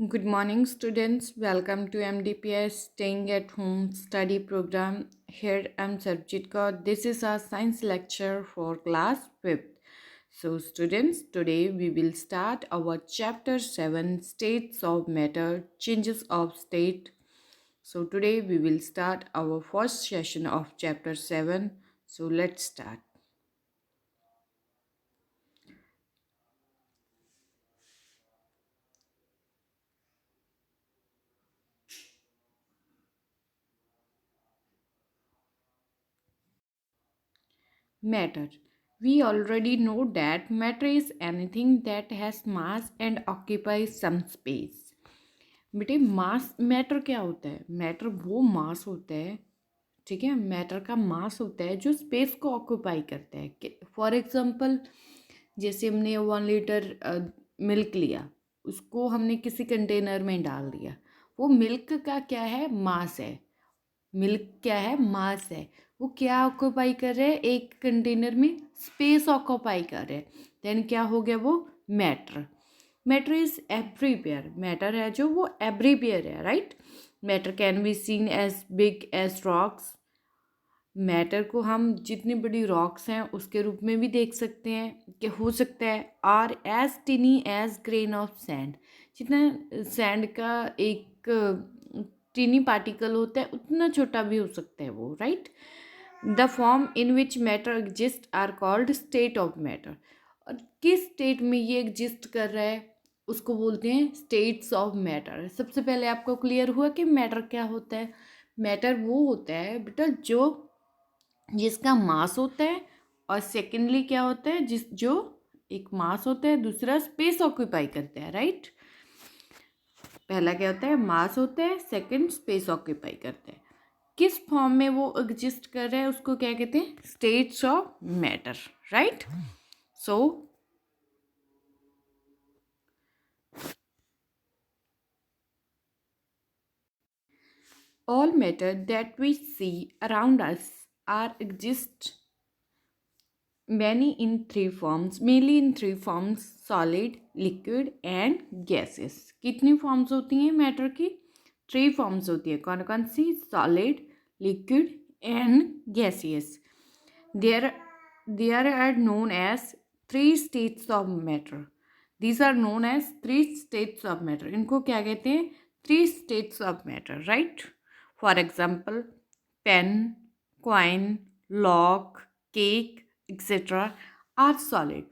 Good morning, students. Welcome to MDPS Staying at Home Study Program. Here I'm Sarvjit Kaur. This is our science lecture for class 5th. So, students, today we will start our chapter 7 States of Matter, Changes of State. So, today we will start our first session of chapter 7. So, let's start. Matter. We already know that matter is anything that has mass and occupies some space. बेटे मास matter क्या होता है? Matter वो मास होता है, ठीक है, matter का मास होता है जो स्पेस को ऑक्यूपाई करता है. फॉर एग्जांपल, जैसे हमने 1 लीटर मिल्क लिया, उसको हमने किसी कंटेनर में डाल दिया. वो मिल्क का क्या है? मास है. मिल्क क्या है? मास है. वो क्या ऑक्यूपाई कर रहे हैं? एक कंटेनर में स्पेस ऑक्यूपाई कर रहे हैं. देन क्या हो गया? वो matter. Matter is everywhere. Matter है जो वो एवरीवेयर है, right. Matter can be seen as big as rocks. Matter को हम जितनी बड़ी रॉक्स हैं उसके रूप में भी देख सकते हैं कि हो सकता है. Or as tiny as grain of sand. जितना सैंड का एक टिनी पार्टिकल होता है उतना छोटा भी हो सकता है वो, right. The form in which matter exist are called state of matter. और किस स्टेट में ये एग्जिस्ट कर रहा है उसको बोलते हैं स्टेट्स ऑफ मैटर. सबसे पहले आपको क्लियर हुआ कि मैटर क्या होता है. मैटर वो होता है बेटा जिसका मास होता है, और सेकेंडली क्या होता है जो एक मास होता है, दूसरा स्पेस ऑक्यूपाई करता है, राइट. पहला क्या होता है? मास होता है, सेकंड स्पेस ऑक्यूपाई करता है. किस फॉर्म में वो एग्जिस्ट कर रहा है उसको क्या कहते हैं? States of matter, right. So all matter that we see around us are exist mainly in three forms: solid, liquid and gases. कितनी फॉर्म्स होती हैं मैटर की? 3 फॉर्म्स होती है. कौन कौन सी? Solid, liquid and gaseous. There are known as 3 states of matter. These are known as 3 states of matter. इनको क्या कहते हैं? 3 states of matter, right? For example, pen, coin, lock, cake, etc. are solid.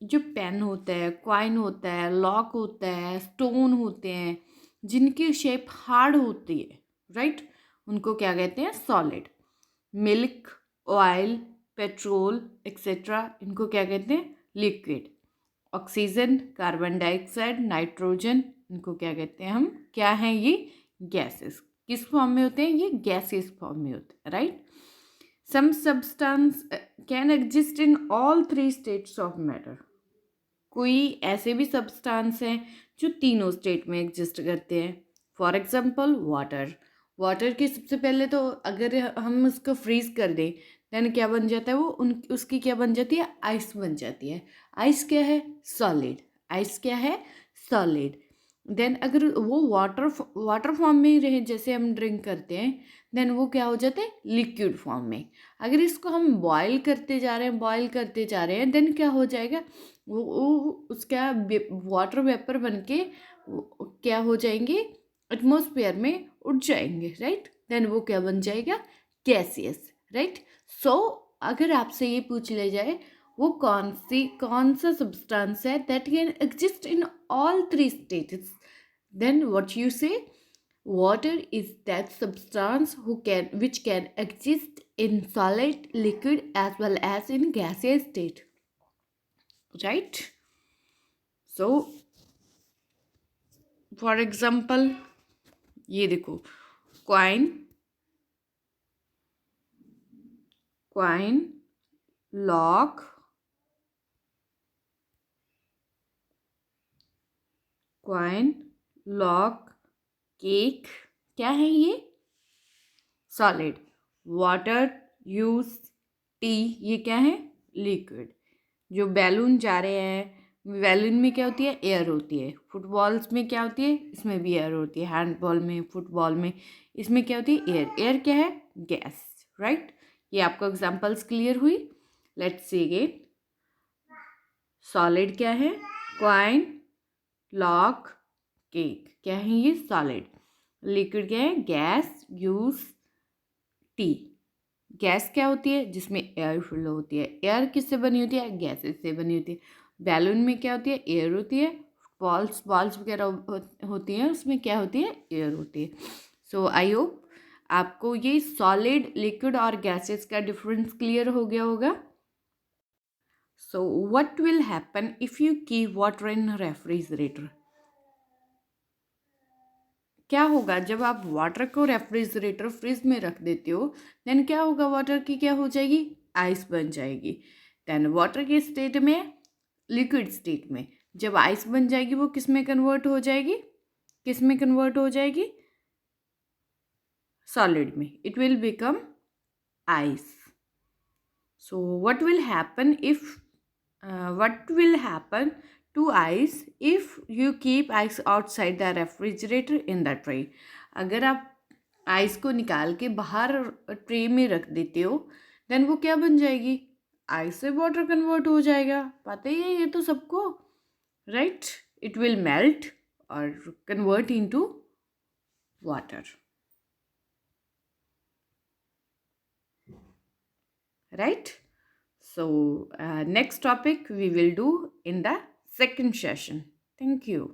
जो pen होता है, coin होता है, lock होता है, स्टोन होते हैं, जिनकी शेप हार्ड होती है, राइट, उनको क्या कहते हैं? Solid. Milk, oil, petrol etcetera, इनको क्या कहते हैं? Liquid. Oxygen, carbon dioxide, nitrogen, इनको क्या कहते हैं हम? क्या हैं ये? गैसेस. किस फॉर्म में होते हैं? ये गैसेस फॉर्म में होते हैं, right. Some substance can exist in all 3 states of matter. कोई ऐसे भी सब्सटेंस हैं जो तीनों स्टेट में एग्जिस्ट करते हैं. फॉर एग्जाम्पल, वाटर की सबसे पहले तो अगर हम उसको फ्रीज कर दें देन क्या बन जाता है? वो उसकी क्या बन जाती है? आइस बन जाती है. आइस क्या है? सॉलिड. आइस क्या है? सॉलिड. देन अगर वो वाटर फॉर्म में ही रहे, जैसे हम ड्रिंक करते हैं, देन वो क्या हो जाता है? लिक्विड फॉर्म में. अगर इसको हम बॉयल करते जा रहे हैं देन क्या हो जाएगा? वो उसका वाटर वेपर बन के क्या हो जाएंगे? एटमॉस्फेयर में उड़ जाएंगे, राइट. देन वो क्या बन जाएगा? Gaseous, right. सो अगर आपसे ये पूछ लिया जाए वो कौन सा सब्सटेंस है that can exist in all 3 states, then what you say? Water is that substance which can exist in solid, liquid as well as in gaseous state, right. So for example, ये देखो, coin, lock, cake, क्या है ये? Solid. Water, use, T, ये क्या है? Liquid. जो balloon जा रहे हैं बैलून में क्या होती है, एयर होती है। फुटबॉल्स में क्या होती है, इसमें भी एयर होती है। हैंडबॉल में, फुटबॉल में, इसमें क्या होती है, एयर। एयर क्या है, गैस, राइट। ये आपको एग्जांपल्स क्लियर हुई। Let's see again. सॉलिड क्या है, कॉइन, लॉक, केक, क्या है ये, सॉलिड। लिक्विड क्या है, गैस, जूस, टी। गैस क्या होती है, जिसमें एयर फिल होती है। एयर किससे बनी होती है, गैसेस से बनी होती है। बैलून में क्या होती है, एयर होती है। बॉल्स बॉल्स वगैरह होती हैं, उसमें क्या होती है, एयर होती है। सो आई होप आपको ये सॉलिड, लिक्विड और गैसेस का डिफरेंस क्लियर हो गया होगा। So what will happen if you keep water in refrigerator. क्या होगा जब आप वाटर को रेफ्रिजरेटर फ्रिज में रख देते हो, देन क्या होगा, वाटर की क्या हो जाएगी, आइस बन जाएगी। देन वाटर के स्टेट में, लिक्विड स्टेट में जब आइस बन जाएगी, वो किस में कन्वर्ट हो जाएगी, किस में कन्वर्ट हो जाएगी, सॉलिड में। It will become ice. So what will happen if what will happen to ice if you keep ice outside the refrigerator in the tray। अगर आप आइस को निकाल के बाहर ट्रे में रख देते हो, देन वो क्या बन जाएगी, आइस से वाटर कन्वर्ट हो जाएगा। पता ही है ये तो सबको, राइट। इट विल मेल्ट और convert into water, right? So next topic we will do in the second session. Thank you.